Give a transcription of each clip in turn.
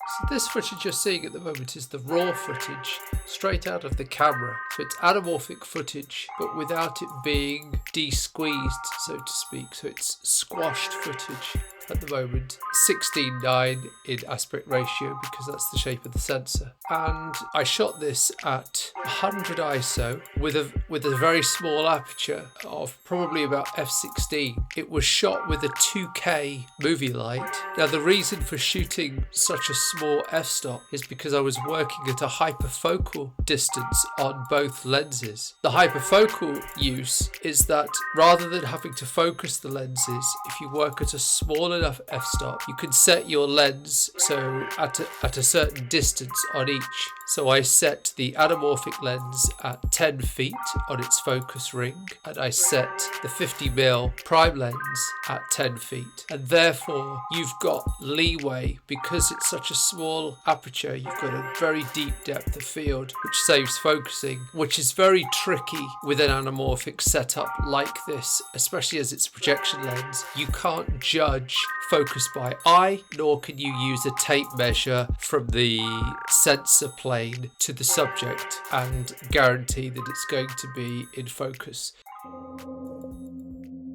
So this footage you're seeing at the moment is the raw footage straight out of the camera. So it's anamorphic footage, but without it being de-squeezed, so to speak. So it's squashed footage at the moment, 16:9 in aspect ratio because that's the shape of the sensor. And I shot this at 100 ISO with a very small aperture of probably about f/16. It was shot with a 2K movie light. Now the reason for shooting such a small f-stop is because I was working at a hyperfocal distance on both lenses. The hyperfocal use is that rather than having to focus the lenses, if you work at a small enough f-stop, you can set your lens so at a certain distance on each. So I set the anamorphic lens at 10 feet on its focus ring, and I set the 50mm prime lens at 10 feet. And therefore you've got leeway because it's such a small aperture. You've got a very deep depth of field, which saves focusing, which is very tricky with an anamorphic setup like this, especially as it's a projection lens. You can't judge focus by eye, nor can you use a tape measure from the sensor plane to the subject and guarantee that it's going to be in focus.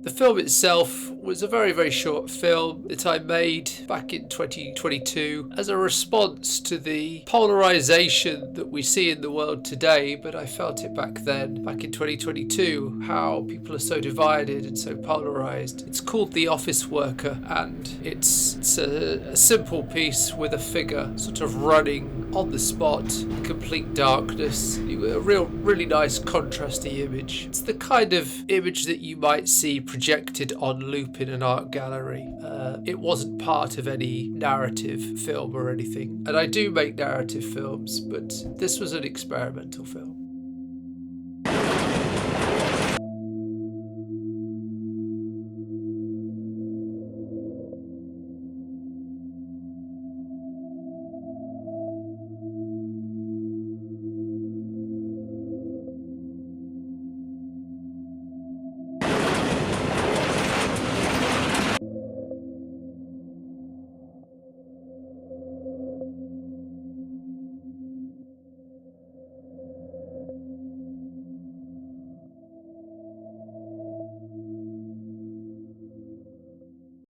The film itself was a very, very short film that I made back in 2022 as a response to the polarization that we see in the world today, but I felt it back then, back in 2022, how people are so divided and so polarized. It's called The Office Worker, and it's a simple piece with a figure sort of running on the spot in complete darkness. A really nice contrasty image. It's the kind of image that you might see projected on loop in an art gallery. It wasn't part of any narrative film or anything. And I do make narrative films, but this was an experimental film.